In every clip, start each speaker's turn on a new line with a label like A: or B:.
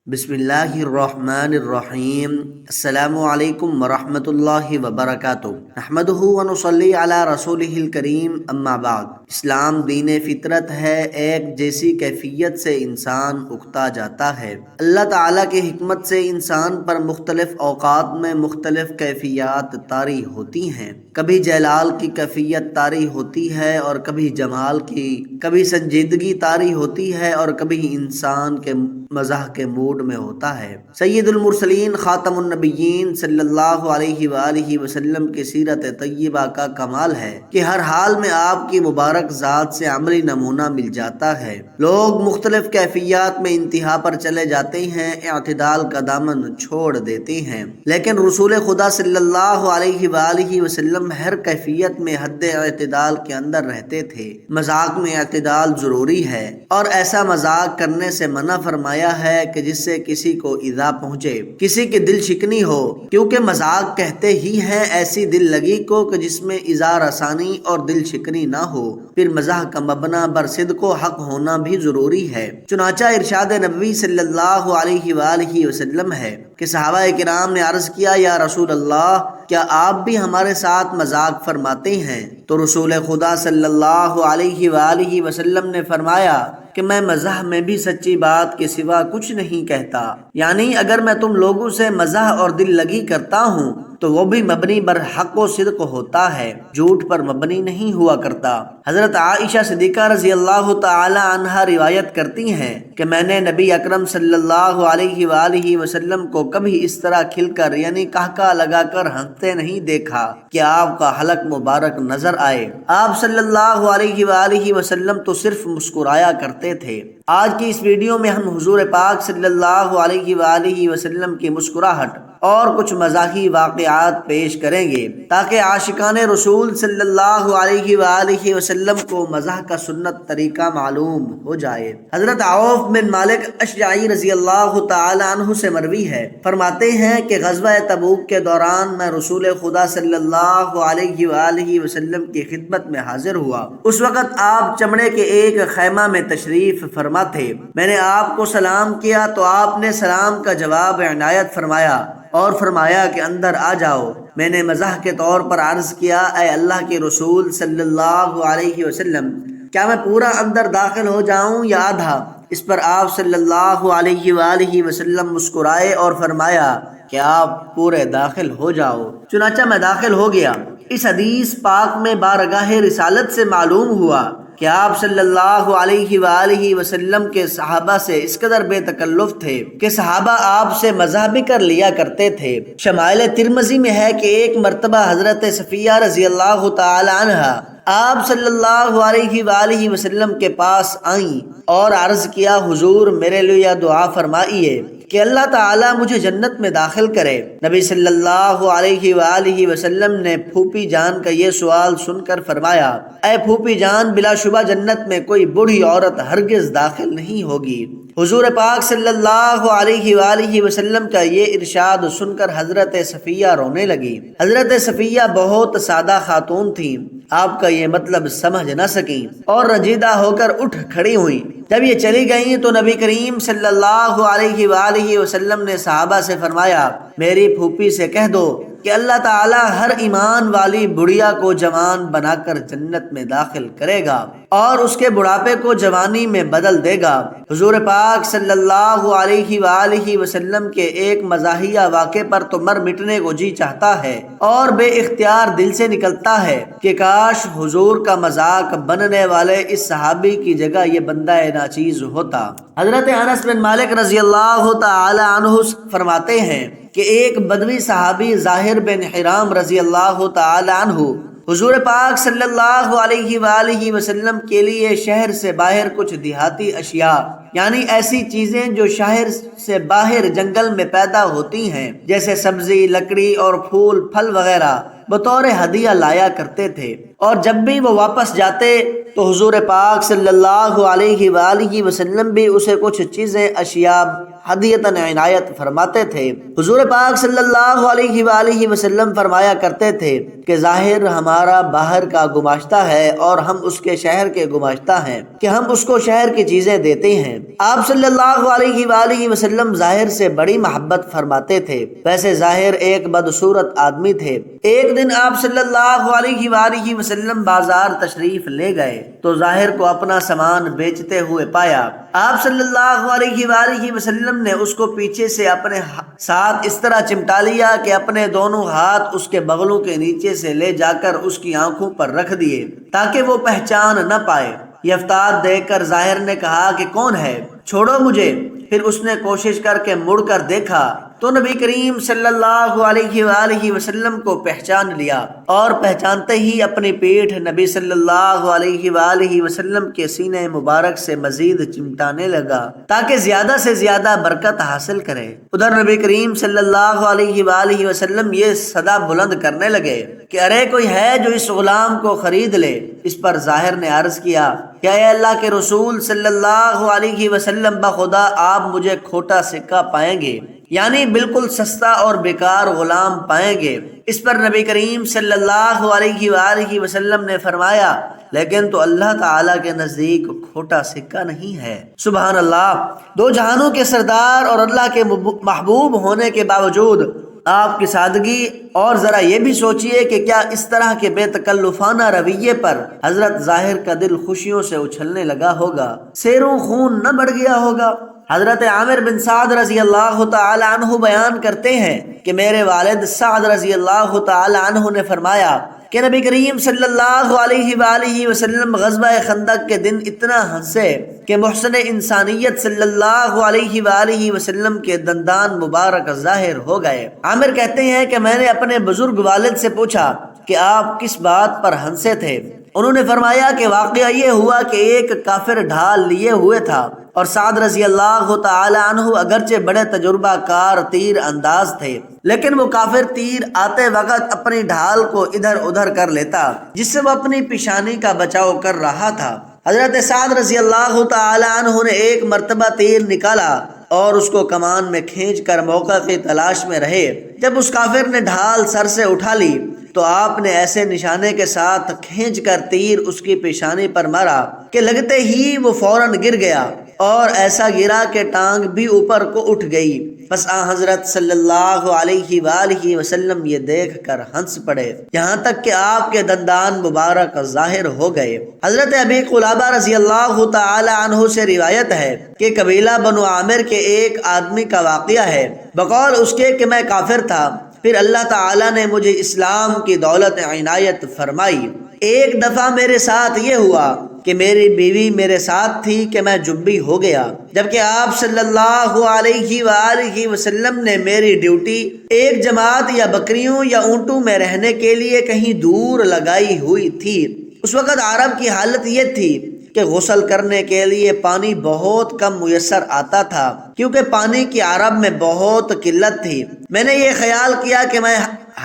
A: بسم اللہ الرحمن الرحیم۔ السلام علیکم ورحمۃ اللہ وبرکاتہ۔ نحمدہ ونصلی علی رسولہ الکریم، اما بعد۔ اسلام دین فطرت ہے، ایک جیسی کیفیت سے انسان اگتا جاتا ہے۔ اللہ تعالیٰ کی حکمت سے انسان پر مختلف اوقات میں مختلف کیفیات طاری ہوتی ہیں۔ کبھی جلال کی کیفیت طاری ہوتی ہے اور کبھی جمال کی، کبھی سنجیدگی طاری ہوتی ہے اور کبھی انسان کے مزاح کے موڈ میں ہوتا ہے۔ سید المرسلین خاتم النبیین صلی اللہ علیہ وآلہ وسلم کی سیرت طیبہ کا کمال ہے کہ ہر حال میں آپ کی مبارک ذات سے عملی نمونہ مل جاتا ہے۔ لوگ مختلف کیفیات میں انتہا پر چلے جاتے ہیں، اعتدال کا دامن چھوڑ دیتے ہیں، لیکن رسول خدا صلی اللہ علیہ وآلہ وسلم ہر کیفیت میں حد اعتدال کے اندر رہتے تھے۔ مذاق میں اعتدال ضروری ہے اور ایسا مذاق کرنے سے منع فرمایا ہے کہ جس سے کسی کو ایذا پہنچے، کسی کی دل شکنی ہو، کیونکہ مذاق کہتے ہی ہیں ایسی دل لگی کو کہ جس میں ایذا رسانی اور دل شکنی نہ ہو۔ پھر مزاح کا مبنی برصدق و حق ہونا بھی ضروری ہے۔ چنانچہ ارشاد نبوی صلی اللہ علیہ وآلہ وسلم ہے کہ صحابہ کرام نے عرض کیا، یا رسول اللہ، کیا آپ بھی ہمارے ساتھ مذاق فرماتے ہیں؟ تو رسول خدا صلی اللہ علیہ وآلہ وسلم نے فرمایا کہ میں مزاح میں بھی سچی بات کے سوا کچھ نہیں کہتا، یعنی اگر میں تم لوگوں سے مزاح اور دل لگی کرتا ہوں تو وہ بھی مبنی بر حق و صدق ہوتا ہے، جھوٹ پر مبنی نہیں ہوا کرتا۔ حضرت عائشہ صدیقہ رضی اللہ تعالی عنہا روایت کرتی ہیں کہ میں نے نبی اکرم صلی اللہ علیہ وآلہ وسلم کو کبھی اس طرح کھل کر یعنی قہقہ لگا کر ہنستے نہیں دیکھا کہ آپ کا حلق مبارک نظر آئے۔ آپ صلی اللہ علیہ وآلہ وسلم تو صرف مسکرایا کرتے تھے۔ آج کی اس ویڈیو میں ہم حضور پاک صلی اللہ علیہ وآلہ وسلم کی مسکراہٹ اور کچھ مزاحی واقعات پیش کریں گے تاکہ عاشقان رسول صلی اللہ علیہ وآلہ وسلم کو مزاح کا سنت طریقہ معلوم ہو جائے۔ حضرت عوف بن مالک اشجعی رضی اللہ تعالی عنہ سے مروی ہے، فرماتے ہیں کہ غزوہ تبوک کے دوران میں رسول خدا صلی اللہ علیہ وآلہ وسلم کی خدمت میں حاضر ہوا۔ اس وقت آپ چمڑے کے ایک خیمہ میں تشریف فرما تھے۔ میں نے آپ کو سلام کیا تو آپ نے سلام کا جواب عنایت فرمایا اور فرمایا کہ اندر آ جاؤ۔ میں نے مزاح کے طور پر عرض کیا، اے اللہ کے رسول صلی اللہ علیہ وسلم، کیا میں پورا اندر داخل ہو جاؤں یا آدھا؟ اس پر آپ صلی اللہ علیہ وآلہ وسلم مسکرائے اور فرمایا کہ آپ پورے داخل ہو جاؤ۔ چنانچہ میں داخل ہو گیا۔ اس حدیث پاک میں بارگاہ رسالت سے معلوم ہوا کہ آپ صلی اللہ علیہ وآلہ وسلم کے صحابہ سے اس قدر بے تکلف تھے کہ صحابہ آپ سے مزاح بھی کر لیا کرتے تھے۔ شمائل ترمذی میں ہے کہ ایک مرتبہ حضرت صفیہ رضی اللہ تعالی عنہا آپ صلی اللہ علیہ وآلہ وسلم کے پاس آئیں اور عرض کیا، حضور میرے لیے دعا فرمائیے کہ اللہ تعالیٰ مجھے جنت میں داخل کرے۔ نبی صلی اللہ علیہ وآلہ وسلم نے پھوپھی جان کا یہ سوال سن کر فرمایا، اے پھوپھی جان، بلا شبہ جنت میں کوئی بوڑھی عورت ہرگز داخل نہیں ہوگی۔ حضور پاک صلی اللہ علیہ وآلہ وسلم کا یہ ارشاد سن کر حضرت صفیہ رونے لگی۔ حضرت صفیہ بہت سادہ خاتون تھیں، آپ کا یہ مطلب سمجھ نہ سکیں اور رنجیدہ ہو کر اٹھ کھڑی ہوئیں۔ جب یہ چلی گئیں تو نبی کریم صلی اللہ علیہ وآلہ وسلم نے صحابہ سے فرمایا، میری پھوپھی سے کہہ دو کہ اللہ تعالیٰ ہر ایمان والی بڑھیا کو جوان بنا کر جنت میں داخل کرے گا اور اس کے بڑھاپے کو جوانی میں بدل دے گا۔ حضور پاک صلی اللہ علیہ وآلہ وسلم کے ایک مزاحیہ واقعے پر تو مر مٹنے کو جی چاہتا ہے اور بے اختیار دل سے نکلتا ہے کہ کاش حضور کا مذاق بننے والے اس صحابی کی جگہ یہ بندہ ناچیز ہوتا۔ حضرت انس بن مالک رضی اللہ تعالی عنہ فرماتے ہیں کہ ایک بدوی صحابی ظاہر بن حرام رضی اللہ تعالی عنہ حضور پاک صلی اللہ علیہ وآلہ وسلم کے لیے شہر سے باہر کچھ دیہاتی اشیاء یعنی ایسی چیزیں جو شہر سے باہر جنگل میں پیدا ہوتی ہیں، جیسے سبزی، لکڑی اور پھول پھل وغیرہ، بطور ہدیہ لایا کرتے تھے، اور جب بھی وہ واپس جاتے تو حضور پاک صلی اللہ علیہ وآلہ وسلم بھی اسے کچھ چیزیں اشیاء ہدیتاً عنایت فرماتے تھے۔ حضور پاک صلی اللہ علیہ وآلہ وسلم فرمایا کرتے تھے کہ ظاہر ہمارا باہر کا گماشتہ ہے اور ہم اس کے شہر کے گماشتہ ہیں کہ ہم اس کو شہر کی چیزیں دیتے ہیں۔ آپ صلی اللہ علیہ وآلہ وسلم ظاہر سے بڑی محبت فرماتے تھے۔ ویسے ظاہر ایک بدصورت آدمی تھے۔ ایک دن آپ صلی اللہ علیہ وآلہ وسلم بازار تشریف لے گئے تو ظاہر کو اپنا سامان بیچتے ہوئے پایا۔ آپ صلی اللہ علیہ وآلہ وسلم نے اس کو پیچھے سے اپنے ساتھ اس طرح چمٹا لیا کہ اپنے دونوں ہاتھ اس کے بغلوں کے نیچے سے لے جا کر اس کی آنکھوں پر رکھ دیے تاکہ وہ پہچان نہ پائے۔ یہ افتاد دیکھ کر ظاہر نے کہا کہ کون ہے؟ چھوڑو مجھے۔ پھر اس نے کوشش کر کے مڑ کر دیکھا تو نبی کریم صلی اللہ علیہ وآلہ وسلم کو پہچان لیا اور پہچانتے ہی اپنی پیٹھ نبی صلی اللہ علیہ وآلہ وسلم کے سینے مبارک سے مزید چمٹانے لگا تاکہ زیادہ سے زیادہ برکت حاصل کرے۔ ادھر نبی کریم صلی اللہ علیہ وآلہ وسلم یہ صدا بلند کرنے لگے کہ ارے کوئی ہے جو اس غلام کو خرید لے۔ اس پر ظاہر نے عرض کیا کہ اے اللہ کے رسول صلی اللہ علیہ وسلم، بخدا آپ مجھے کھوٹا سکہ پائیں گے، یعنی بالکل سستا اور بیکار غلام پائیں گے۔ اس پر نبی کریم صلی اللہ علیہ وآلہ وسلم نے فرمایا لیکن تو اللہ تعالیٰ کے نزدیک کھوٹا سکہ نہیں ہے۔ سبحان اللہ، دو جہانوں کے سردار اور اللہ کے محبوب ہونے کے باوجود آپ کی سادگی، اور ذرا یہ بھی سوچئے کہ کیا اس طرح کے بے تکلفانہ رویے پر حضرت ظاہر کا دل خوشیوں سے اچھلنے لگا ہوگا، سیروں خون نہ بڑھ گیا ہوگا۔ حضرت عامر بن سعد رضی اللہ تعالی عنہ بیان کرتے ہیں کہ میرے والد سعد رضی اللہ تعالی عنہ نے فرمایا کہ نبی کریم صلی اللہ علیہ وآلہ وسلم غزوہ خندق کے دن اتنا ہنسے کہ محسن انسانیت صلی اللہ علیہ وآلہ وسلم کے دندان مبارک ظاہر ہو گئے۔ عامر کہتے ہیں کہ میں نے اپنے بزرگ والد سے پوچھا کہ آپ کس بات پر ہنسے تھے؟ انہوں نے فرمایا کہ واقعہ یہ ہوا کہ ایک کافر ڈھال لیے ہوئے تھا اور سعد رضی اللہ تعالی عنہ اگرچہ بڑے تجربہ کار تیر انداز تھے، لیکن وہ کافر تیر آتے وقت اپنی ڈھال کو ادھر ادھر کر لیتا جس سے وہ اپنی پیشانی کا بچاؤ کر رہا تھا۔ حضرت سعد رضی اللہ تعالی عنہ نے ایک مرتبہ تیر نکالا اور اس کو کمان میں کھینچ کر موقع کی تلاش میں رہے۔ جب اس کافر نے ڈھال سر سے اٹھا لی تو آپ نے ایسے نشانے کے ساتھ کھینچ کر تیر اس کی پیشانی پر مارا کہ لگتے ہی وہ فوراً گر گیا اور ایسا گرا کہ ٹانگ بھی اوپر کو اٹھ گئی۔ بس حضرت صلی اللہ علیہ وآلہ وسلم یہ دیکھ کر ہنس پڑے، یہاں تک کہ آپ کے دندان مبارک ظاہر ہو گئے۔ حضرت ابی قلابہ رضی اللہ تعالی عنہ سے روایت ہے کہ قبیلہ بنو عامر کے ایک آدمی کا واقعہ ہے، بقول اس کے کہ میں کافر تھا، پھر اللہ تعالیٰ نے مجھے اسلام کی دولت عنایت فرمائی۔ ایک دفعہ میرے ساتھ یہ ہوا کہ میری بیوی میرے ساتھ تھی کہ میں جنبی ہو گیا، جبکہ آپ صلی اللہ علیہ وآلہ وسلم نے میری ڈیوٹی ایک جماعت یا بکریوں یا اونٹوں میں رہنے کے لیے کہیں دور لگائی ہوئی تھی۔ اس وقت عرب کی حالت یہ تھی کہ غسل کرنے کے لیے پانی بہت کم میسر آتا تھا کیونکہ پانی کی عرب میں بہت قلت تھی۔ میں نے یہ خیال کیا کہ میں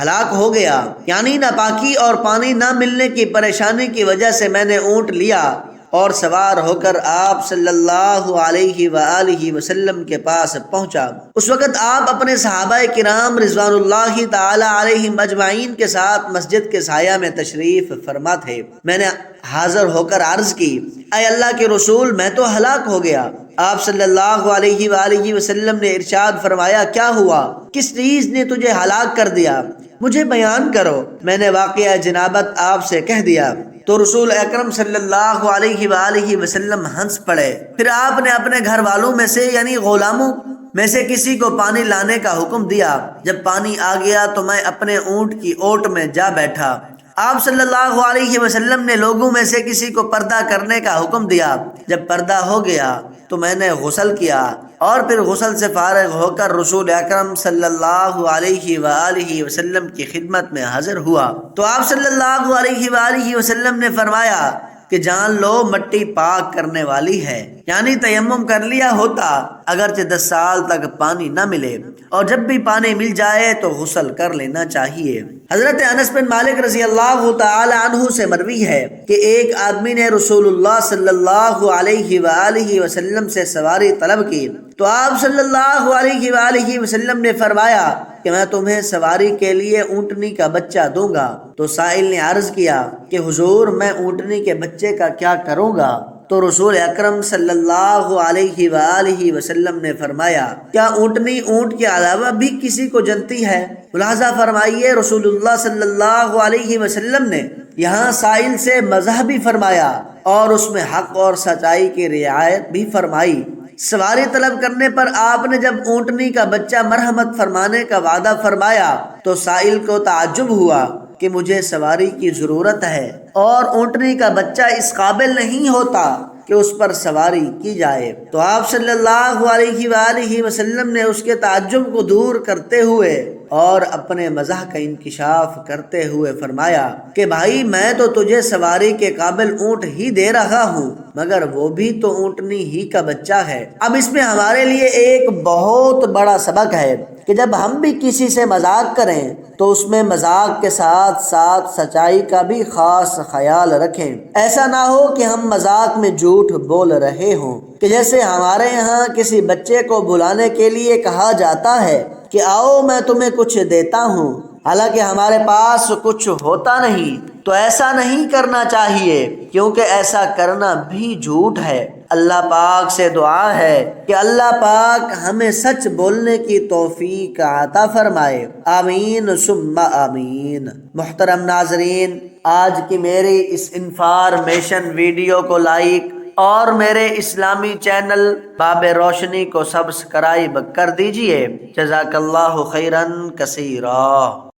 A: ہلاک ہو گیا، یعنی ناپاکی اور پانی نہ ملنے کی پریشانی کی وجہ سے میں نے اونٹ لیا اور سوار ہو کر آپ صلی اللہ علیہ وآلہ وسلم کے پاس پہنچا۔ اس وقت آپ اپنے صحابہ کرام رضوان اللہ تعالی علیہم اجمعین کے ساتھ مسجد کے سایہ میں تشریف فرما تھے۔ میں نے حاضر ہو کر عرض کی، اے اللہ کے رسول، میں تو ہلاک ہو گیا۔ آپ صلی اللہ علیہ وآلہ وسلم نے ارشاد فرمایا، کیا ہوا؟ کس چیز نے تجھے ہلاک کر دیا؟ مجھے بیان کرو۔ میں نے واقعہ جنابت آپ سے کہہ دیا تو رسول اکرم صلی اللہ علیہ وآلہ وسلم ہنس پڑے۔ پھر آپ نے اپنے گھر والوں میں سے یعنی غلاموں میں سے کسی کو پانی لانے کا حکم دیا۔ جب پانی آ گیا تو میں اپنے اونٹ کی اوٹ میں جا بیٹھا۔ آپ صلی اللہ علیہ وسلم نے لوگوں میں سے کسی کو پردہ کرنے کا حکم دیا۔ جب پردہ ہو گیا تو میں نے غسل کیا اور پھر غسل سے فارغ ہو کر رسول اکرم صلی اللہ علیہ وآلہ وسلم کی خدمت میں حاضر ہوا تو آپ صلی اللہ علیہ وآلہ وسلم نے فرمایا کہ جان لو مٹی پاک کرنے والی ہے، یعنی تیمم کر لیا ہوتا اگرچہ 10 سال تک پانی نہ ملے، اور جب بھی پانی مل جائے تو غسل کر لینا چاہیے۔ حضرت انس بن مالک رضی اللہ تعالی عنہ سے مروی ہے کہ ایک آدمی نے رسول اللہ صلی اللہ علیہ وآلہ وسلم سے سواری طلب کی تو آپ صلی اللہ علیہ وآلہ وسلم نے فرمایا کہ میں تمہیں سواری کے لیے اونٹنی کا بچہ دوں گا۔ تو سائل نے عرض کیا کہ حضور میں اونٹنی کے بچے کا کیا کروں گا؟ تو رسول اکرم صلی اللہ علیہ وآلہ وسلم نے فرمایا کیا اونٹنی اونٹ کے علاوہ بھی کسی کو جنتی ہے؟ ملاحظہ فرمائیے رسول اللہ صلی اللہ علیہ وسلم نے یہاں سائل سے مزاح بھی فرمایا اور اس میں حق اور سچائی کی رعایت بھی فرمائی۔ سواری طلب کرنے پر آپ نے جب اونٹنی کا بچہ مرحمت فرمانے کا وعدہ فرمایا تو سائل کو تعجب ہوا کہ مجھے سواری کی ضرورت ہے اور اونٹنی کا بچہ اس قابل نہیں ہوتا کہ اس پر سواری کی جائے۔ تو آپ صلی اللہ علیہ وآلہ وسلم نے اس کے تعجب کو دور کرتے ہوئے اور اپنے مزاح کا انکشاف کرتے ہوئے فرمایا کہ بھائی میں تو تجھے سواری کے قابل اونٹ ہی دے رہا ہوں مگر وہ بھی تو اونٹنی ہی کا بچہ ہے۔ اب اس میں ہمارے لیے ایک بہت بڑا سبق ہے کہ جب ہم بھی کسی سے مذاق کریں تو اس میں مذاق کے ساتھ ساتھ سچائی کا بھی خاص خیال رکھیں۔ ایسا نہ ہو کہ ہم مذاق میں جھوٹ بول رہے ہوں کہ جیسے ہمارے یہاں کسی بچے کو بلانے کے لیے کہا جاتا ہے کہ آؤ میں تمہیں کچھ دیتا ہوں، حالانکہ ہمارے پاس کچھ ہوتا نہیں۔ تو ایسا نہیں کرنا چاہیے کیونکہ ایسا کرنا بھی جھوٹ ہے۔ اللہ پاک سے دعا ہے کہ اللہ پاک ہمیں سچ بولنے کی توفیق عطا فرمائے، آمین ثم آمین۔ محترم ناظرین، آج کی میری اس انفارمیشن ویڈیو کو لائک اور میرے اسلامی چینل باب روشنی کو سبسکرائب کر دیجئے۔ جزاک اللہ خیرا کثیرا۔